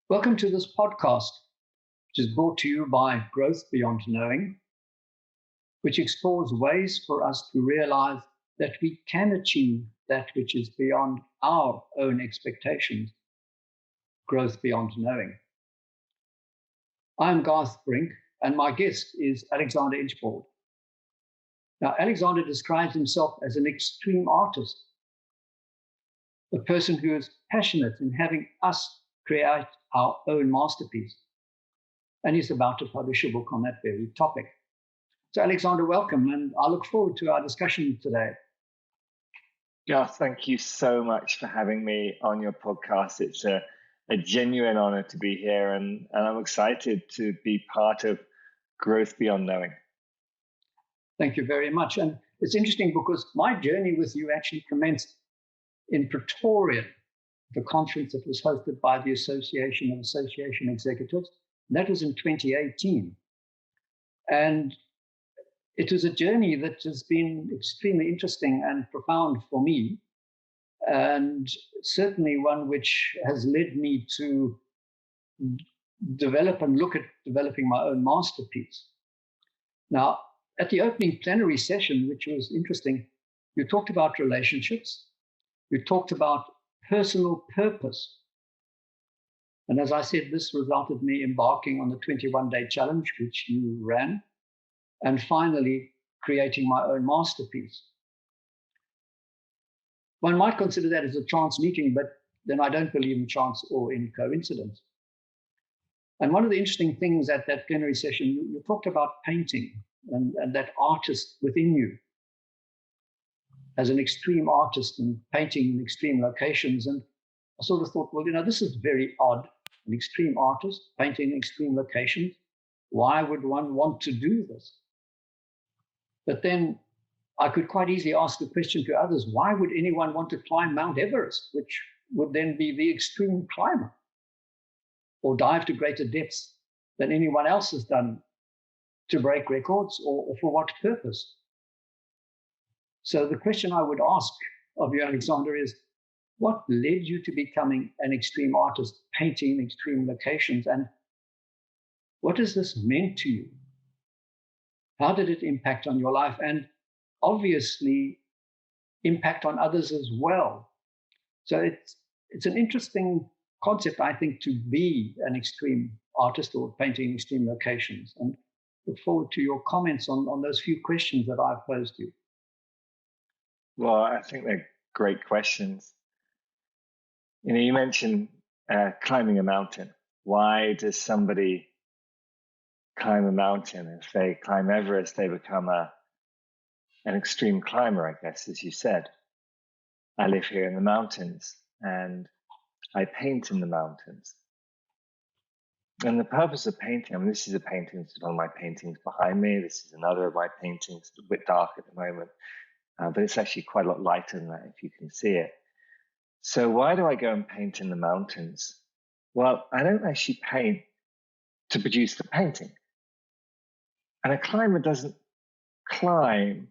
Welcome to this podcast, which is brought to you by Growth Beyond Knowing, which explores ways for us to realize that we can achieve that which is beyond our own expectations. Growth Beyond Knowing. I'm Garth Brink, and my guest is Alexander Inchbald. Now, Alexander describes himself as an extreme artist, a person who is passionate in having us create our own masterpiece. And he's about to publish a book on that very topic. So, Alexander, welcome, and I look forward to our discussion today. Garth, thank you so much for having me on your podcast. It's a genuine honor to be here, and I'm excited to be part of Growth Beyond Knowing. Thank you very much. And it's interesting because my journey with you actually commenced in Pretoria, the conference that was hosted by the Association of Association Executives. That was in 2018. And it was a journey that has been extremely interesting and profound for me, and certainly one which has led me to develop and look at developing my own masterpiece. Now, at the opening plenary session, which was interesting, you talked about relationships, you talked about personal purpose. And as I said, this resulted in me embarking on the 21-day challenge, which you ran, and finally creating my own masterpiece. One might consider that as a chance meeting, but then I don't believe in chance or in coincidence. And one of the interesting things at that plenary session, you talked about painting and that artist within you as an extreme artist and painting in extreme locations. And I sort of thought, well, this is very odd, an extreme artist painting in extreme locations. Why would one want to do this? But then I could quite easily ask the question to others, why would anyone want to climb Mount Everest, which would then be the extreme climber, or dive to greater depths than anyone else has done to break records, or for what purpose? So the question I would ask of you, Alexander, is what led you to becoming an extreme artist, painting in extreme locations, and what has this meant to you? How did it impact on your life, and obviously impact on others as well? So it's an interesting concept, I think, to be an extreme artist or painting in extreme locations, and look forward to your comments on those few questions that I've posed you. Well, I think they're great questions. You mentioned climbing a mountain. Why does somebody climb a mountain? If they climb Everest, they become an extreme climber, I guess, as you said. I live here in the mountains, and I paint in the mountains. And the purpose of painting, this is a painting, this is one of my paintings behind me. This is another of my paintings, a bit dark at the moment, but it's actually quite a lot lighter than that if you can see it. So why do I go and paint in the mountains? Well, I don't actually paint to produce the painting. And a climber doesn't climb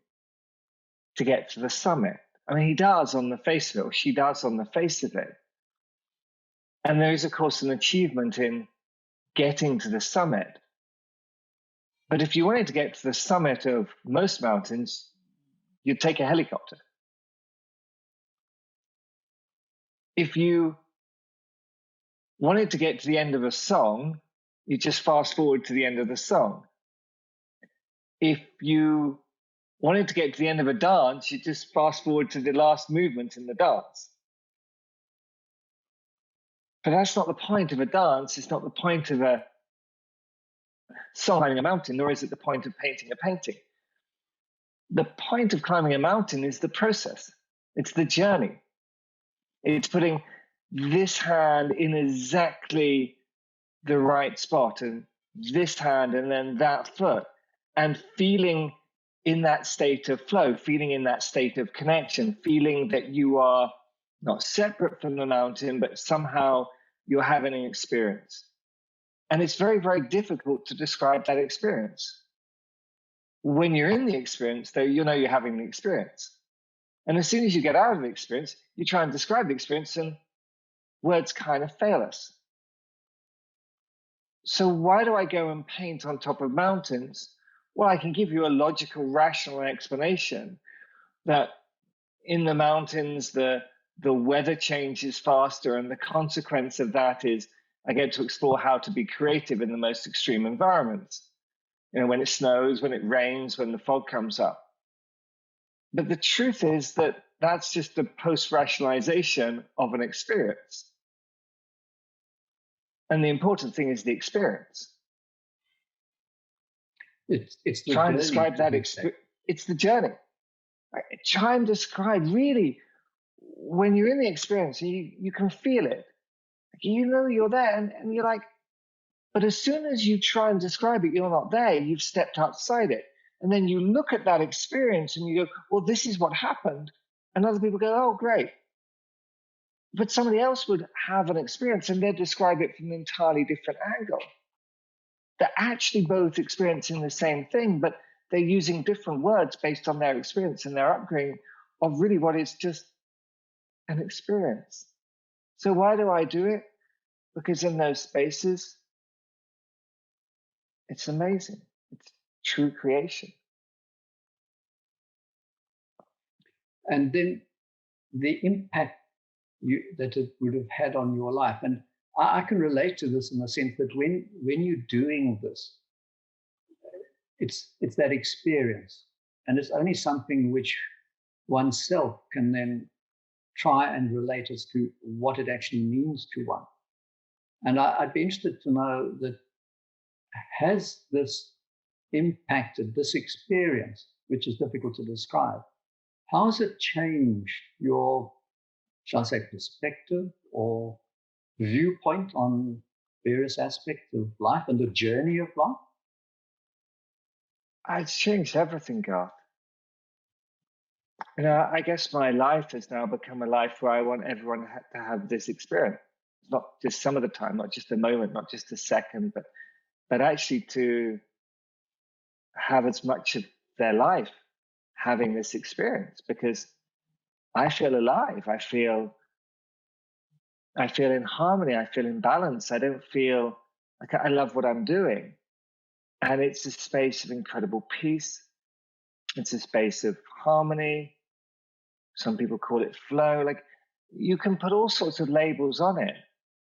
to get to the summit. He does on the face of it, or she does on the face of it. And there is, of course, an achievement in getting to the summit. But if you wanted to get to the summit of most mountains, you'd take a helicopter. If you wanted to get to the end of a song, you just fast forward to the end of the song. If you wanted to get to the end of a dance, you just fast forward to the last movement in the dance. But that's not the point of a dance. It's not the point of a song climbing a mountain, nor is it the point of painting a painting. The point of climbing a mountain is the process. It's the journey. It's putting this hand in exactly the right spot, and this hand, and then that foot, and feeling in that state of flow, feeling in that state of connection, feeling that you are not separate from the mountain, but somehow you're having an experience. And it's very, very difficult to describe that experience. When you're in the experience, though, you know you're having the experience. And as soon as you get out of the experience, you try and describe the experience, and words kind of fail us. So why do I go and paint on top of mountains? Well, I can give you a logical, rational explanation that in the mountains, the weather changes faster, and the consequence of that is I get to explore how to be creative in the most extreme environments. When it snows, when it rains, when the fog comes up. But the truth is that that's just a post-rationalization of an experience. And the important thing is the experience. It's the try and describe that experience. It's the journey. Try and describe really when you're in the experience, you can feel it. You're there, and you're like, but as soon as you try and describe it, you're not there. You've stepped outside it. And then you look at that experience and you go, well, this is what happened. And other people go, oh, great. But somebody else would have an experience and they'd describe it from an entirely different angle. They're actually both experiencing the same thing, but they're using different words based on their experience and their upbringing of really what is just an experience. So why do I do it? Because in those spaces, it's amazing. It's true creation. And then the impact that it would have had on your life. And I can relate to this in the sense that when you're doing this, it's that experience. And it's only something which oneself can then try and relate as to what it actually means to one. And I'd be interested to know that, has this impacted this experience, which is difficult to describe? How has it changed your, shall I say, perspective or viewpoint on various aspects of life and the journey of life? It's changed everything, Garth. I guess my life has now become a life where I want everyone to have this experience. Not just some of the time, not just a moment, not just a second, but actually to have as much of their life having this experience, because I feel alive. I feel in harmony. I feel in balance. I don't feel like I love what I'm doing. And it's a space of incredible peace. It's a space of harmony. Some people call it flow. Like, you can put all sorts of labels on it,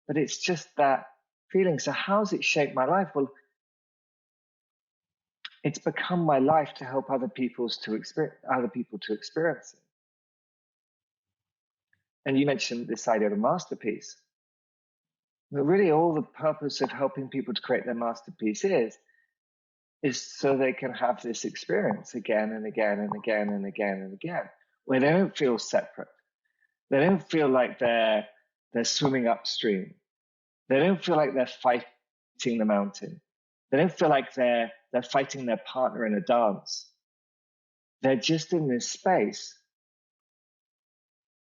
but it's just that feeling. So how's it shaped my life? Well, it's become my life to help other people to experience it. And you mentioned this idea of a masterpiece. But really, all the purpose of helping people to create their masterpiece is so they can have this experience again and again and again and again and again, where they don't feel separate. They don't feel like they're swimming upstream. They don't feel like they're fighting the mountain. They don't feel like they're fighting their partner in a dance. They're just in this space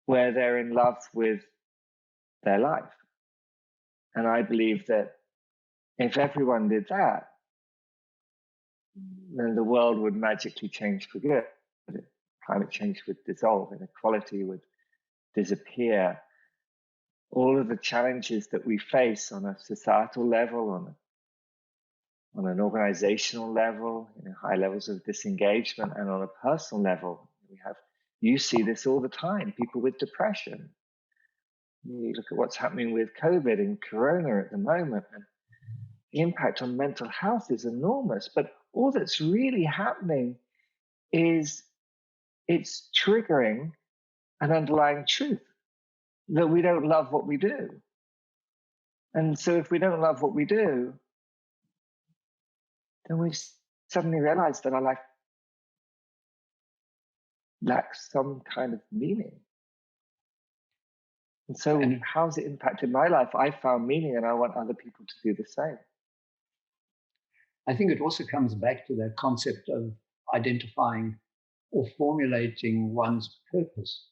where they're in love with their life. And I believe that if everyone did that, then the world would magically change for good. Climate change would dissolve, inequality would disappear. All of the challenges that we face on a societal level, on an organizational level, high levels of disengagement, and on a personal level, you see this all the time, people with depression. You look at what's happening with COVID and Corona at the moment, and the impact on mental health is enormous. But all that's really happening is it's triggering an underlying truth that we don't love what we do. And so if we don't love what we do, then we suddenly realize that our life lacks some kind of meaning. And so how's it impacted my life? I found meaning, and I want other people to do the same. I think it also comes back to that concept of identifying or formulating one's purpose.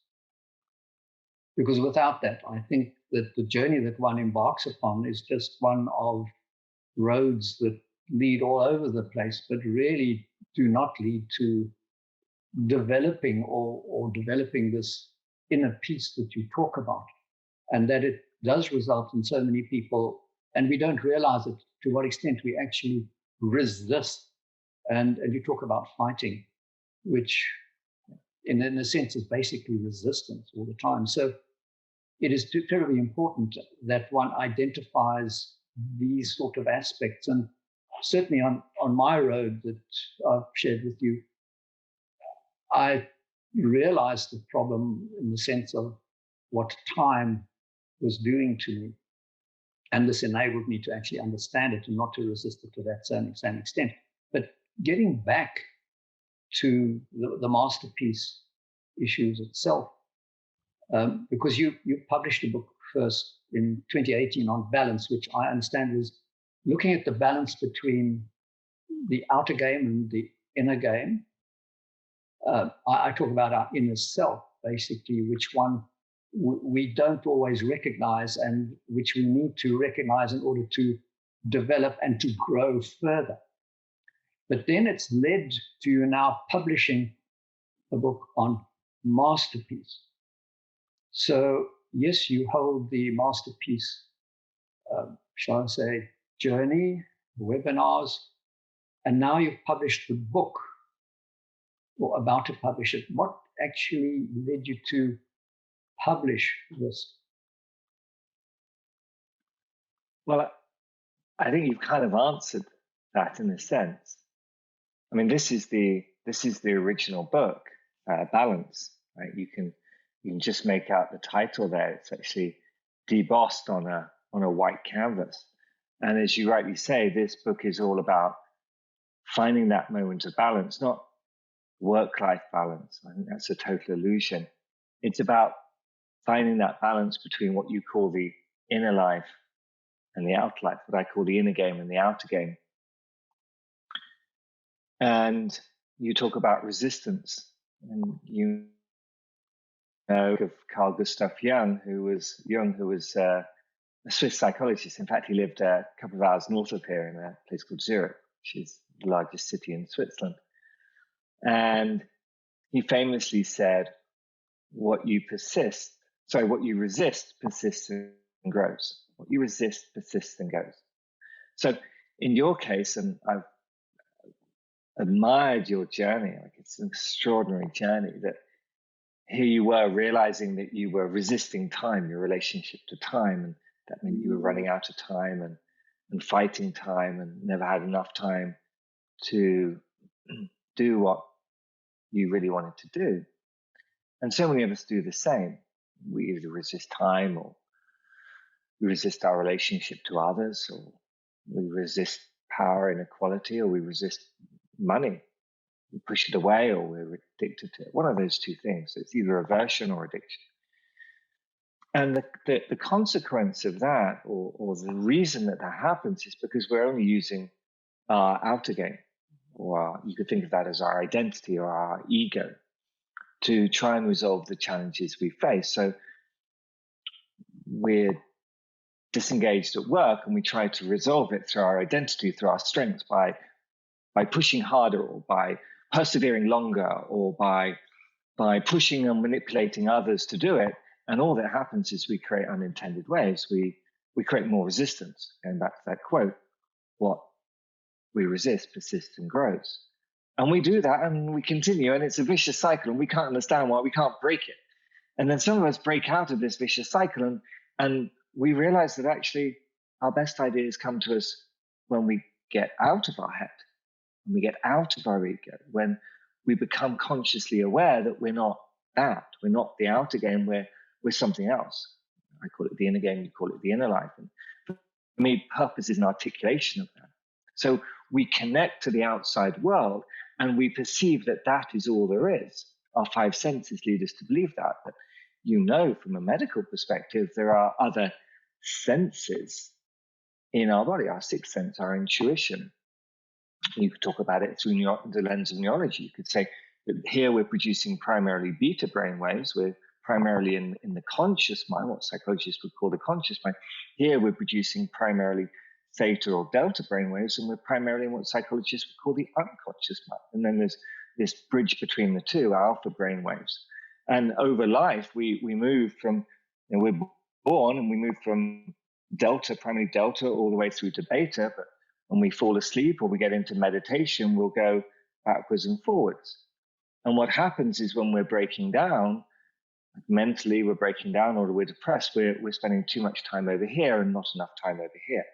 Because without that, I think that the journey that one embarks upon is just one of roads that lead all over the place, but really do not lead to developing or developing this inner peace that you talk about. And that it does result in so many people, and we don't realize it to what extent we actually resist. And you talk about fighting, which in a sense is basically resistance all the time. So it is terribly important that one identifies these sort of aspects. And certainly on my road that I've shared with you, I realized the problem in the sense of what time was doing to me. And this enabled me to actually understand it and not to resist it to that same extent. But getting back to the masterpiece issues itself, because you published a book first in 2018 on balance, which I understand is looking at the balance between the outer game and the inner game. I talk about our inner self, basically, which one we don't always recognize and which we need to recognize in order to develop and to grow further. But then it's led to you now publishing a book on masterpiece. So yes, you hold the masterpiece, shall I say, journey, webinars, and now you've published the book, or about to publish it. What actually led you to publish this? Well, I think you've kind of answered that in a sense. I mean, this is the original book, Balance. Right? You can just make out the title there. It's actually debossed on a white canvas. And as you rightly say, this book is all about finding that moment of balance, not work-life balance. I think that's a total illusion. It's about finding that balance between what you call the inner life and the outer life, what I call the inner game and the outer game. And you talk about resistance, and you know of Carl Gustav Jung, who was a Swiss psychologist. In fact, he lived a couple of hours north of here in a place called Zurich, which is the largest city in Switzerland. And he famously said, what you resist persists and grows. What you resist persists and goes. So in your case, and I've admired your journey, like it's an extraordinary journey, that here you were realizing that you were resisting time, your relationship to time, and that meant you were running out of time and fighting time and never had enough time to do what you really wanted to do. And so many of us do the same. We either resist time, or we resist our relationship to others, or we resist power inequality, or we resist money. We push it away, or we're addicted to it. One of those two things. It's either aversion or addiction. And the consequence of that, or the reason that happens, is because we're only using our outer game, or you could think of that as our identity or our ego, to try and resolve the challenges we face. So we're disengaged at work, and we try to resolve it through our identity, through our strengths, by pushing harder, or by persevering longer, or by pushing and manipulating others to do it. And all that happens is we create unintended waves. We create more resistance. Going back to that quote, what we resist persists and grows. And we do that, and we continue, and it's a vicious cycle, and we can't understand why we can't break it. And then some of us break out of this vicious cycle, and we realize that actually our best ideas come to us when we get out of our head, when we get out of our ego, when we become consciously aware that we're not that, we're not the outer game, we're something else. I call it the inner game, you call it the inner life. And for me, purpose is an articulation of that. So we connect to the outside world, and we perceive that that is all there is. Our five senses lead us to believe that. But you know, from a medical perspective, there are other senses in our body, our sixth sense, our intuition. You could talk about it through the lens of neurology. You could say that here we're producing primarily beta brainwaves. We're primarily in the conscious mind, what psychologists would call the conscious mind. Here we're producing primarily theta or delta brainwaves, and we're primarily in what psychologists would call the unconscious mind. And then there's this bridge between the two, alpha brainwaves. And over life, we move from, we're born, and we move from delta, primary delta, all the way through to beta. But when we fall asleep or we get into meditation, we'll go backwards and forwards. And what happens is when we're breaking down, mentally we're breaking down, or we're depressed, we're spending too much time over here and not enough time over here.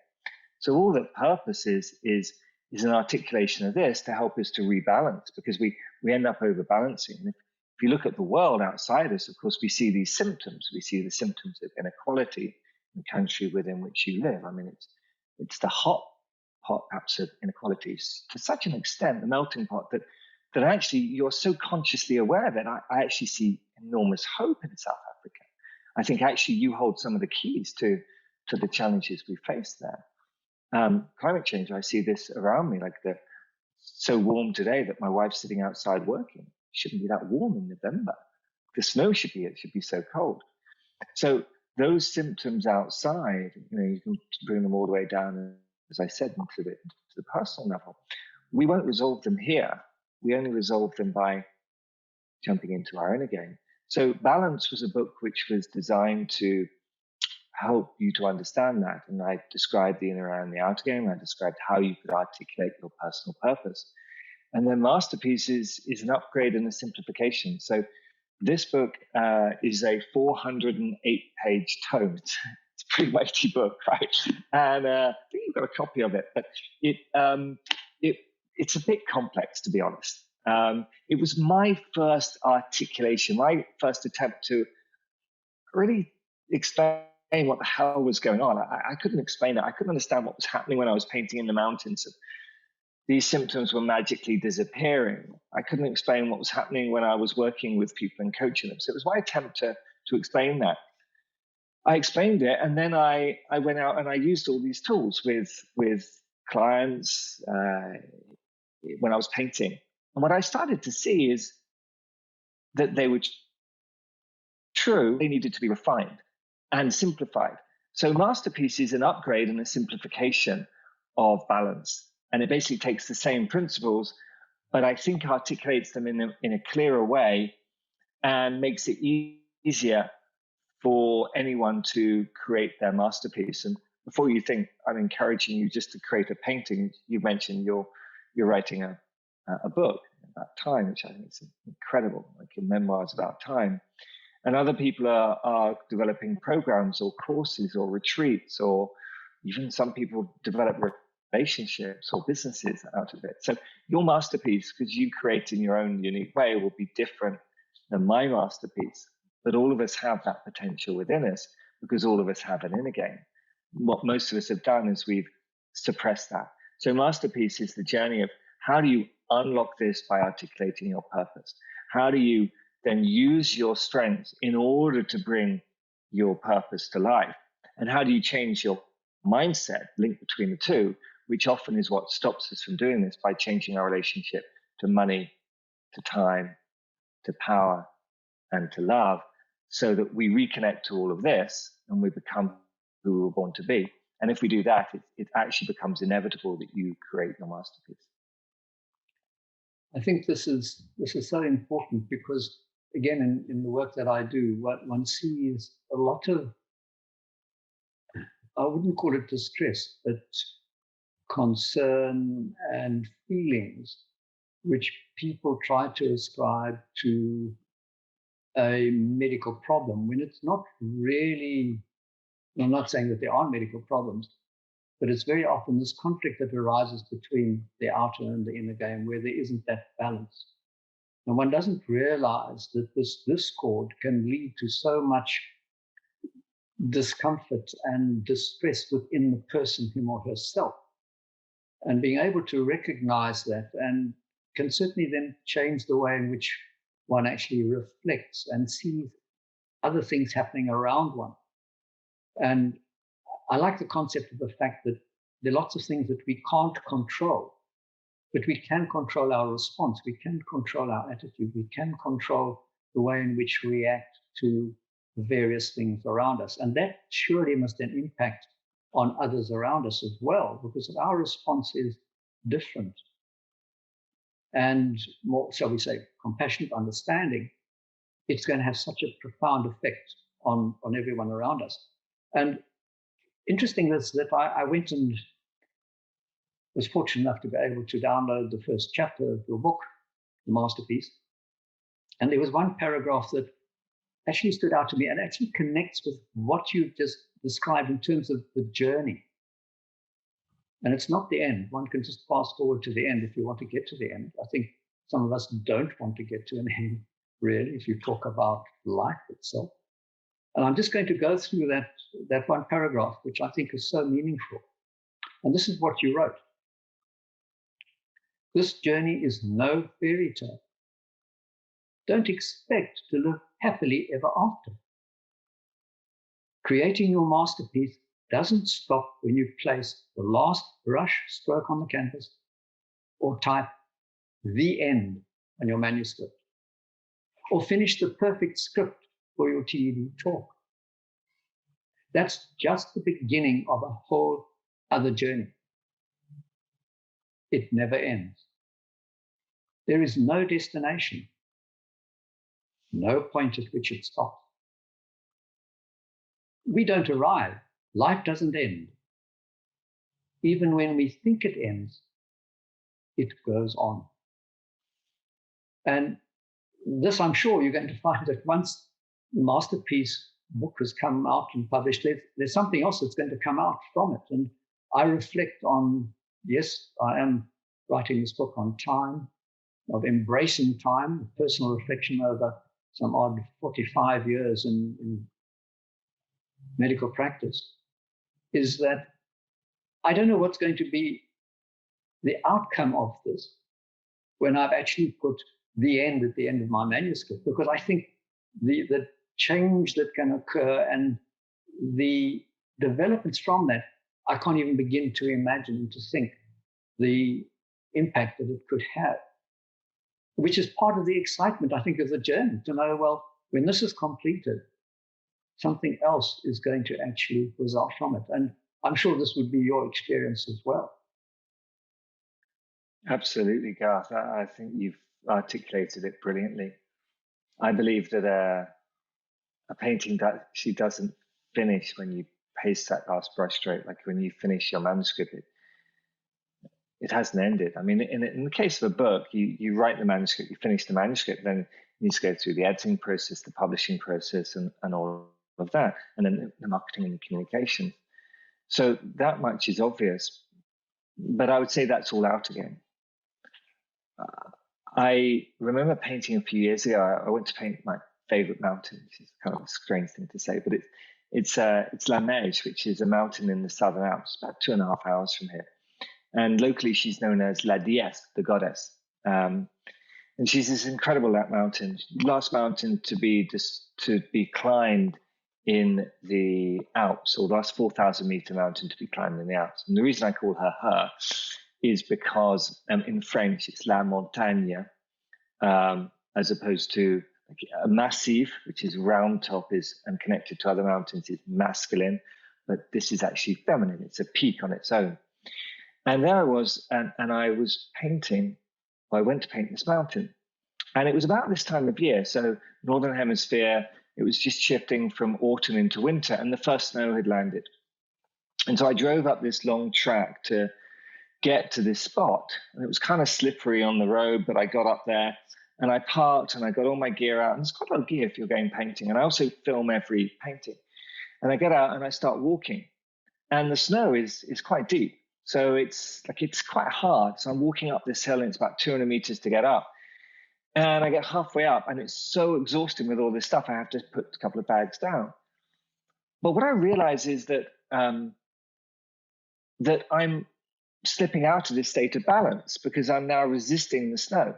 So all that purpose is an articulation of this to help us to rebalance, because we end up overbalancing. If you look at the world outside us, of course, we see these symptoms. We see the symptoms of inequality in the country within which you live. I mean, it's the hot pot, perhaps, of inequalities to such an extent, the melting pot, that actually you're so consciously aware of it. I actually see enormous hope in South Africa. I think actually you hold some of the keys to the challenges we face there. Climate change, I see this around me, like so warm today that my wife's sitting outside working. It shouldn't be that warm in November. The snow should be so cold. So those symptoms outside, you can bring them all the way down, as I said, to the personal level. We won't resolve them here. We only resolve them by jumping into our inner game. So Balance was a book which was designed to help you to understand that. And I described the inner and the outer game. I described how you could articulate your personal purpose. And then Masterpiece is an upgrade and a simplification. So this book is a 408-page tome. It's a pretty weighty book, right? And I think you've got a copy of it. But it's a bit complex, to be honest. It was my first articulation, my first attempt to really explain what the hell was going on. I couldn't explain it. I couldn't understand what was happening when I was painting in the mountains. These symptoms were magically disappearing. I couldn't explain what was happening when I was working with people and coaching them. So it was my attempt to explain that. I explained it, and then I went out and I used all these tools with clients when I was painting. And what I started to see is that they were true. They needed to be refined and simplified. So Masterpiece is an upgrade and a simplification of Balance. And it basically takes the same principles, but I think articulates them in a clearer way and makes it easier for anyone to create their masterpiece. And before you think I'm encouraging you just to create a painting, you mentioned you're writing a book about time, which I think is incredible, like your memoirs about time. And other people are developing programs or courses or retreats, or even some people develop relationships or businesses out of it. So your masterpiece, because you create in your own unique way, will be different than my masterpiece. But all of us have that potential within us because all of us have an inner game. What most of us have done is we've suppressed that. So Masterpiece is the journey of how do you unlock this by articulating your purpose? How do you then use your strengths in order to bring your purpose to life? And how do you change your mindset, link between the two, which often is what stops us from doing this, by changing our relationship to money, to time, to power, and to love, so that we reconnect to all of this and we become who we were born to be. And if we do that, it actually becomes inevitable that you create your masterpiece. I think this is so important because, again, in the work that I do, what one sees a lot of, I wouldn't call it distress, but concern and feelings which people try to ascribe to a medical problem when it's not really. I'm not saying that there aren't medical problems, but it's very often this conflict that arises between the outer and the inner game where there isn't that balance. And one doesn't realize that this discord can lead to so much discomfort and distress within the person, him or herself. And being able to recognize that and can certainly then change the way in which one actually reflects and sees other things happening around one. And I like the concept of the fact that there are lots of things that we can't control, but we can control our response. We can control our attitude. We can control the way in which we react to various things around us. And that surely must then impact on others around us as well, because if our response is different and more, shall we say, compassionate understanding, it's going to have such a profound effect on everyone around us. And interesting is that I went and was fortunate enough to be able to download the first chapter of your book, The Masterpiece. And there was one paragraph that actually stood out to me and actually connects with what you just described in terms of the journey. And it's not the end. One can just fast forward to the end if you want to get to the end. I think some of us don't want to get to an end, really, if you talk about life itself. And I'm just going to go through that one paragraph, which I think is so meaningful. And this is what you wrote. This journey is no fairy tale. Don't expect to live happily ever after. Creating your masterpiece doesn't stop when you place the last brush stroke on the canvas or type the end on your manuscript or finish the perfect script for your TED talk. That's just the beginning of a whole other journey. It never ends. There is no destination, no point at which it stops. We don't arrive. Life doesn't end. Even when we think it ends, it goes on. And this, I'm sure you're going to find that once the Masterpiece book has come out and published, there's something else that's going to come out from it. And I reflect on, yes, I am writing this book on time, of embracing time, personal reflection over some odd 45 years in medical practice, is that I don't know what's going to be the outcome of this when I've actually put the end at the end of my manuscript, because I think the change that can occur and the developments from that, I can't even begin to imagine and to think the impact that it could have, which is part of the excitement, I think, of the journey, to know, well, when this is completed, something else is going to actually result from it. And I'm sure this would be your experience as well. Absolutely, Garth. I think you've articulated it brilliantly. I believe that a painting that she doesn't finish when you paste that last brush stroke, like when you finish your manuscript, it hasn't ended. I mean, in the case of a book, you write the manuscript, you finish the manuscript, then you need to go through the editing process, the publishing process, and all of that, and then the marketing and the communication. So that much is obvious, but I would say that's all out again. I remember painting a few years ago. I went to paint my favorite mountain, which is kind of a strange thing to say, but it's La Neige, which is a mountain in the Southern Alps, about 2.5 hours from here. And locally, she's known as La Déesse, the goddess. And she's this incredible mountain, last mountain to be climbed in the Alps, or last 4,000 meter mountain to be climbed in the Alps. And the reason I call her is because in French, it's La Montagne, as opposed to like a massif, which is round top and connected to other mountains, is masculine, but this is actually feminine. It's a peak on its own. And there I was, and I was painting. I went to paint this mountain, and it was about this time of year. So Northern Hemisphere, it was just shifting from autumn into winter, and the first snow had landed. And so I drove up this long track to get to this spot, and it was kind of slippery on the road, but I got up there and I parked and I got all my gear out. And it's quite a lot of gear if you're going painting. And I also film every painting. And I get out and I start walking, and the snow is quite deep. So it's quite hard. So I'm walking up this hill, and it's about 200 meters to get up. And I get halfway up, and it's so exhausting with all this stuff, I have to put a couple of bags down. But what I realize is that that I'm slipping out of this state of balance because I'm now resisting the snow.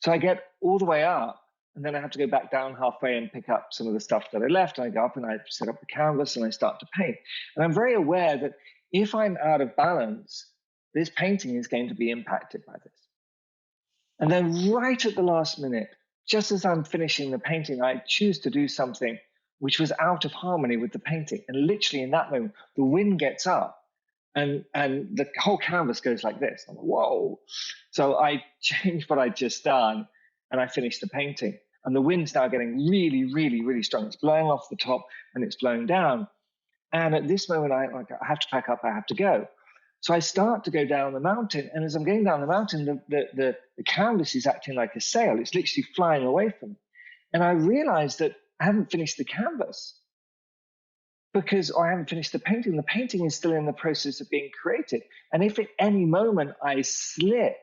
So I get all the way up, and then I have to go back down halfway and pick up some of the stuff that I left. And I go up and I set up the canvas and I start to paint. And I'm very aware that if I'm out of balance, this painting is going to be impacted by this. And then right at the last minute, just as I'm finishing the painting, I choose to do something which was out of harmony with the painting. And literally in that moment, the wind gets up and the whole canvas goes like this. I'm like, whoa. So I changed what I'd just done and I finished the painting. And the wind's now getting really, really, really strong. It's blowing off the top and it's blowing down. And at this moment, I have to pack up, I have to go. So I start to go down the mountain. And as I'm going down the mountain, the canvas is acting like a sail. It's literally flying away from me. And I realized that I haven't finished the canvas because I haven't finished the painting. The painting is still in the process of being created. And if at any moment I slip,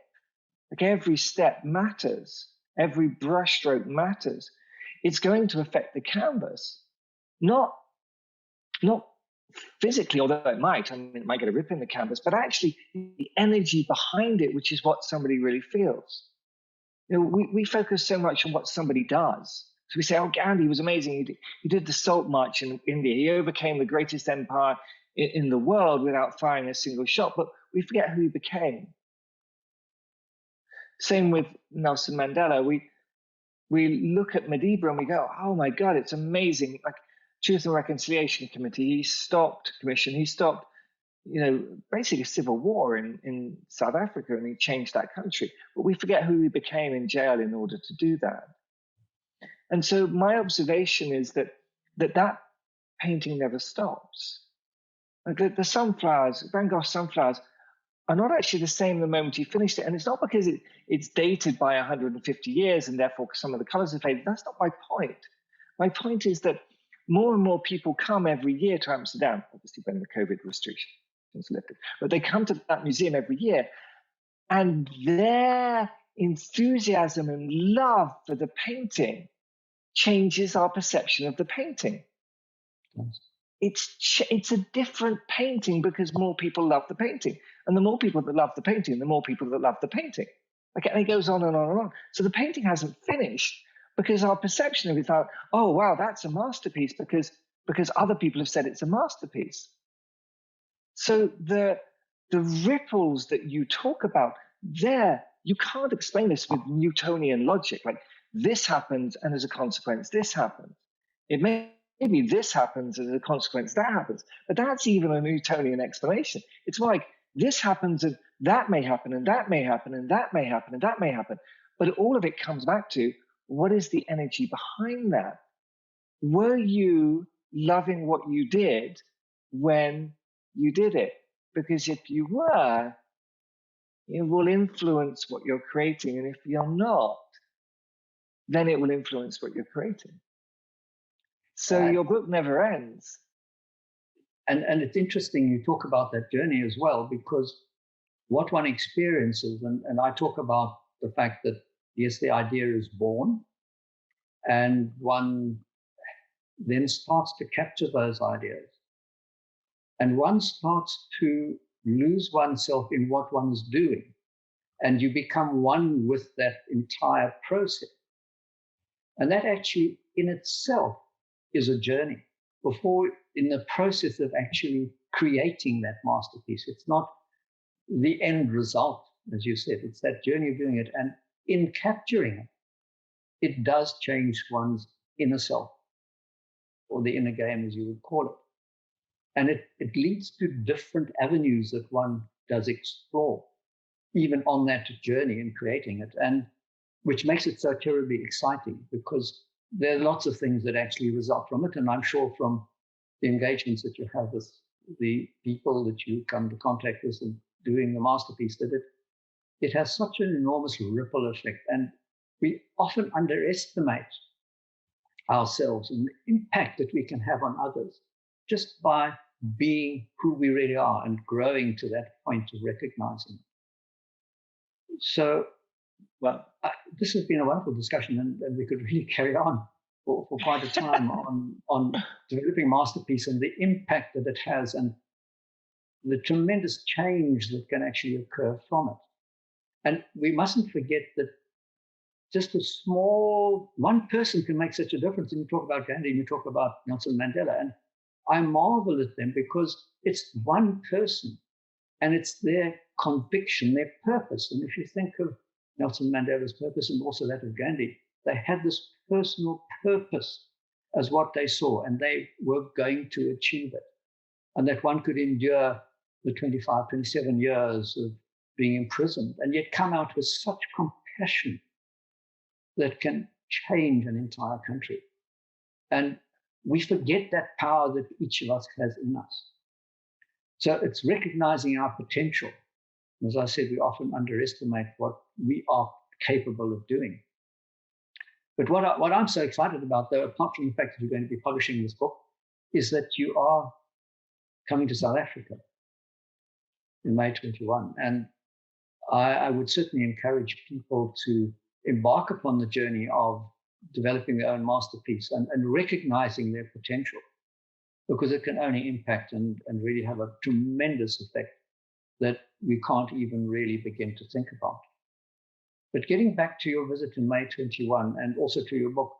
like every step matters, every brushstroke matters, it's going to affect the canvas, not physically, although it might. I mean, it might get a rip in the canvas, but actually the energy behind it, which is what somebody really feels. You know, we focus so much on what somebody does. So we say, oh, Gandhi was amazing. He did the Salt March in India. He overcame the greatest empire in the world without firing a single shot. But we forget who he became. Same with Nelson Mandela. We look at Madiba and we go, oh my God, it's amazing. Like Truth and Reconciliation Committee, he stopped basically a civil war in South Africa, and he changed that country. But we forget who he became in jail in order to do that. And so my observation is that painting never stops. Like the sunflowers, Van Gogh's sunflowers, are not actually the same the moment he finished it. And it's not because it's dated by 150 years and therefore some of the colors have faded. That's not my point. My point is that more and more people come every year to Amsterdam, obviously when the COVID restrictions lifted, but they come to that museum every year, and their enthusiasm and love for the painting changes our perception of the painting. It's a different painting because more people love the painting. And the more people that love the painting, the more people that love the painting. Okay, and it goes on and on and on. So the painting hasn't finished because our perception of it is like, oh, wow, that's a masterpiece because other people have said it's a masterpiece. So the ripples that you talk about there, you can't explain this with Newtonian logic. Like this happens and as a consequence, this happens. Maybe this happens as a consequence, that happens. But that's even a Newtonian explanation. It's like this happens and that may happen and that may happen and that may happen and that may happen. But all of it comes back to what is the energy behind that? Were you loving what you did when you did it? Because if you were, it will influence what you're creating. And if you're not, then it will influence what you're creating. So your book never ends. And it's interesting you talk about that journey as well, because what one experiences, and I talk about the fact that, yes, the idea is born, and one then starts to capture those ideas. And one starts to lose oneself in what one is doing. And you become one with that entire process. And that actually in itself is a journey. Before, in the process of actually creating that masterpiece, it's not the end result, as you said, it's that journey of doing it. And in capturing it, it does change one's inner self, or the inner game, as you would call it. And it leads to different avenues that one does explore, even on that journey in creating it, and which makes it so terribly exciting, because there are lots of things that actually result from it. And I'm sure from the engagements that you have with the people that you come to contact with and doing the masterpiece, that it has such an enormous ripple effect. And we often underestimate ourselves and the impact that we can have on others just by being who we really are and growing to that point of recognizing it. So, well, this has been a wonderful discussion, and we could really carry on for quite a time on developing masterpiece and the impact that it has and the tremendous change that can actually occur from it. And we mustn't forget that just a small, one person can make such a difference. And you talk about Gandhi, and you talk about Nelson Mandela, and I marvel at them because it's one person and it's their conviction, their purpose. And if you think of Nelson Mandela's purpose and also that of Gandhi, they had this personal purpose as what they saw, and they were going to achieve it. And that one could endure the 25, 27 years of being imprisoned and yet come out with such compassion that can change an entire country. And we forget that power that each of us has in us. So it's recognizing our potential. As I said, we often underestimate what we are capable of doing. But what I'm so excited about, though, apart from the fact that you're going to be publishing this book, is that you are coming to South Africa in May 21. And I would certainly encourage people to embark upon the journey of developing their own masterpiece and recognizing their potential, because it can only impact and really have a tremendous effect that we can't even really begin to think about. But getting back to your visit in May 21 and also to your book,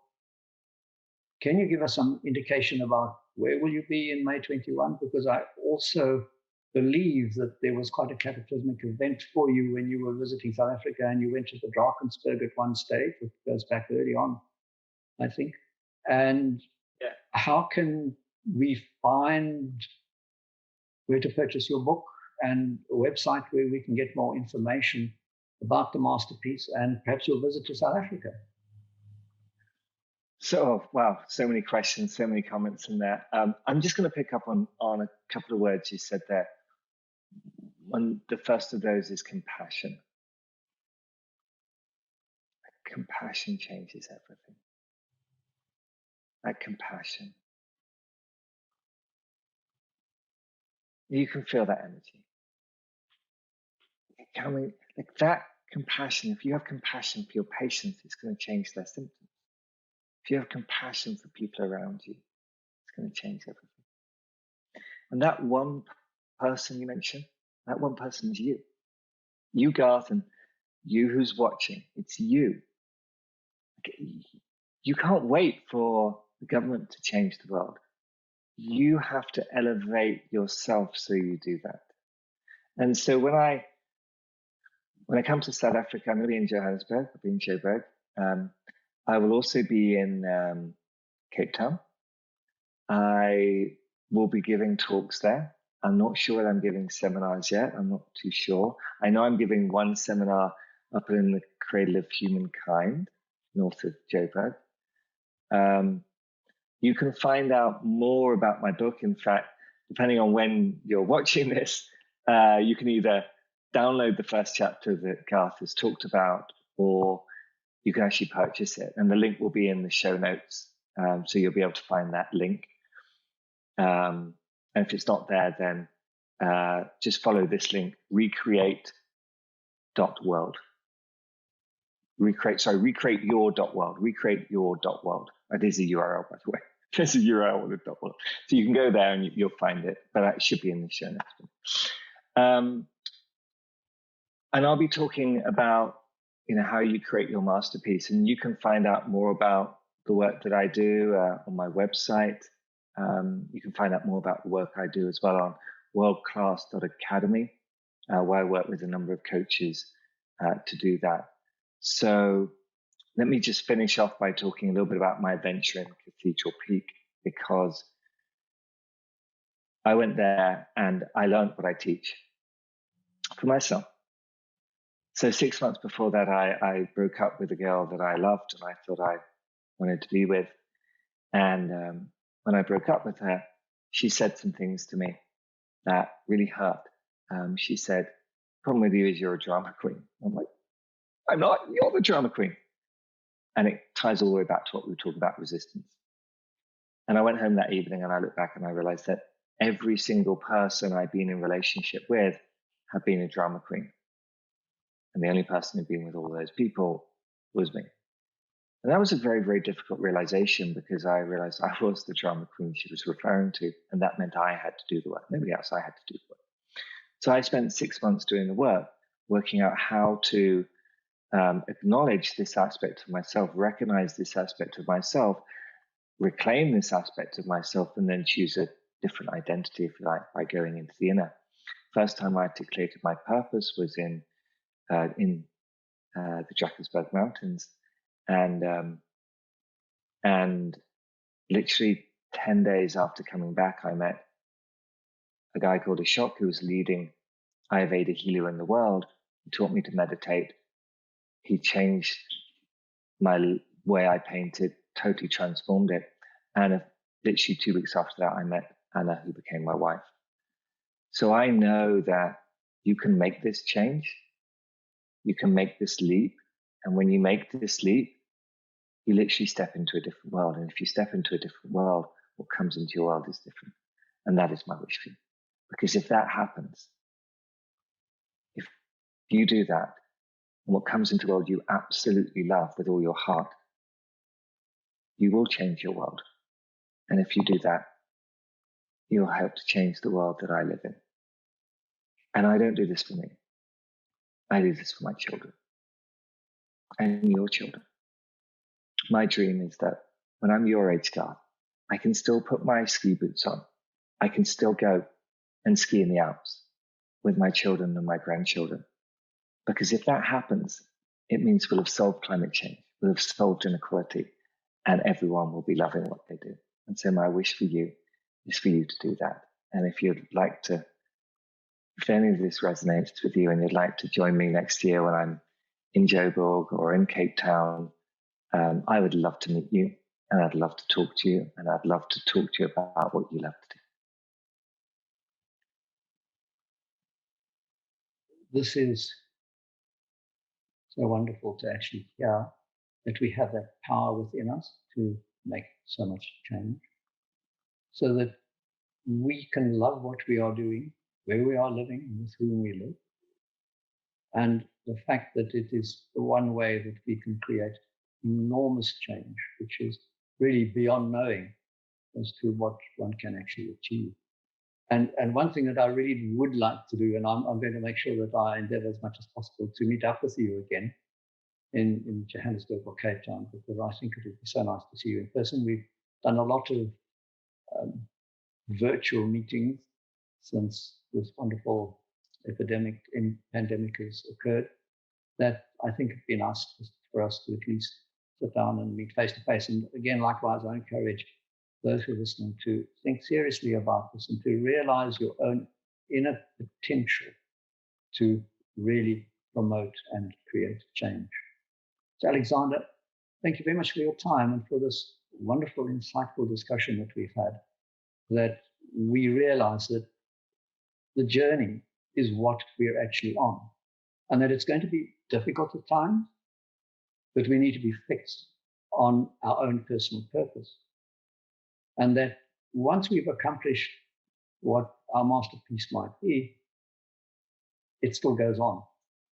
can you give us some indication about where will you be in May 21? Because I also believe that there was quite a cataclysmic event for you when you were visiting South Africa and you went to the Drakensberg at one stage, which goes back early on, I think. And how can we find where to purchase your book and a website where we can get more information about the masterpiece and perhaps your visit to South Africa? So, wow, so many questions, so many comments in there. I'm just going to pick up on a couple of words you said there. One, the first of those is compassion. Compassion changes everything. That compassion. You can feel that energy. Like that compassion, if you have compassion for your patients, it's going to change their symptoms. If you have compassion for people around you, it's going to change everything. And that one person you mentioned, that one person is you. You, Garth, and you who's watching, it's you. You can't wait for the government to change the world. You have to elevate yourself so you do that. And so when I come to South Africa, I'm going to be in Johannesburg, I'll be in Joburg. I will also be in Cape Town. I will be giving talks there. I'm not sure whether I'm giving seminars yet. I'm not too sure. I know I'm giving one seminar up in the Cradle of Humankind, north of Joburg. You can find out more about my book. In fact, depending on when you're watching this, you can either download the first chapter that Garth has talked about, or you can actually purchase it. And the link will be in the show notes. So you'll be able to find that link. And if it's not there, then just follow this link, recreate.world. Recreate your.world. Recreate your.world. That is a URL, by the way. There's a URL with a .world. So you can go there and you'll find it, but it should be in the show notes. And I'll be talking about, how you create your masterpiece, and you can find out more about the work that I do on my website. You can find out more about the work I do as well on WorldClass.academy, where I work with a number of coaches to do that. So let me just finish off by talking a little bit about my adventure in Cathedral Peak, because I went there and I learned what I teach for myself. So 6 months before that, I broke up with a girl that I loved and I thought I wanted to be with. And when I broke up with her, she said some things to me that really hurt. She said, "The problem with you is you're a drama queen." I'm like, "I'm not, you're the drama queen." And it ties all the way back to what we were talking about, resistance. And I went home that evening and I looked back and I realized that every single person I'd been in relationship with had been a drama queen. And the only person who'd been with all those people was me. And that was a very, very difficult realization, because I realized I was the drama queen she was referring to. And that meant I had to do the work. Nobody else, I had to do the work. So I spent 6 months doing the work, working out how to acknowledge this aspect of myself, recognize this aspect of myself, reclaim this aspect of myself, and then choose a different identity, if you like, by going into the inner. First time I articulated my purpose was in the Drakensberg Mountains, and literally 10 days after coming back, I met a guy called Ashok, who was leading Ayurveda healer in the world. He taught me to meditate. He changed my way I painted, totally transformed it. And literally 2 weeks after that, I met Anna, who became my wife. So I know that you can make this change. You can make this leap. And when you make this leap, you literally step into a different world. And if you step into a different world, what comes into your world is different. And that is my wish for you. Because if that happens, if you do that, and what comes into the world you absolutely love with all your heart, you will change your world. And if you do that, you'll help to change the world that I live in. And I don't do this for me. I do this for my children and your children. My dream is that when I'm your age, Garth, I can still put my ski boots on. I can still go and ski in the Alps with my children and my grandchildren. Because if that happens, it means we'll have solved climate change, we'll have solved inequality, and everyone will be loving what they do. And so my wish for you is for you to do that. And if you'd like to, if any of this resonates with you and you'd like to join me next year when I'm in Joburg or in Cape Town, I would love to meet you, and I'd love to talk to you, and I'd love to talk to you about what you love to do. This is so wonderful to actually hear that we have that power within us to make so much change, so that we can love what we are doing, where we are living, with whom we live. And the fact that it is the one way that we can create enormous change, which is really beyond knowing as to what one can actually achieve. And one thing that I really would like to do, and I'm going to make sure that I endeavor as much as possible to meet up with you again in Johannesburg or Cape Town, because I think it would be so nice to see you in person. We've done a lot of virtual meetings since this wonderful pandemic has occurred, that I think it'd be nice for us to at least sit down and meet face to face. And again, likewise, I encourage those who are listening to think seriously about this and to realize your own inner potential to really promote and create change. So Alexander, thank you very much for your time and for this wonderful, insightful discussion that we've had, that we realize that the journey is what we're actually on, and that it's going to be difficult at times, but we need to be fixed on our own personal purpose. And that once we've accomplished what our masterpiece might be, it still goes on,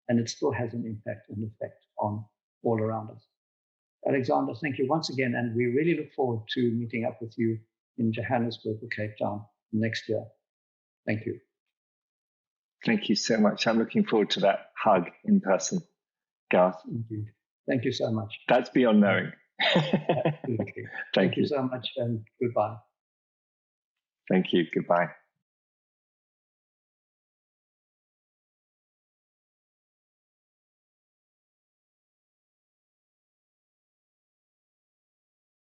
and it still has an impact and effect on all around us. Alexander, thank you once again, and we really look forward to meeting up with you in Johannesburg or Cape Town next year. Thank you. Thank you so much. I'm looking forward to that hug in person, Garth. Indeed. Thank you so much. That's beyond knowing. Absolutely. Thank you so much, and goodbye. Thank you. Goodbye.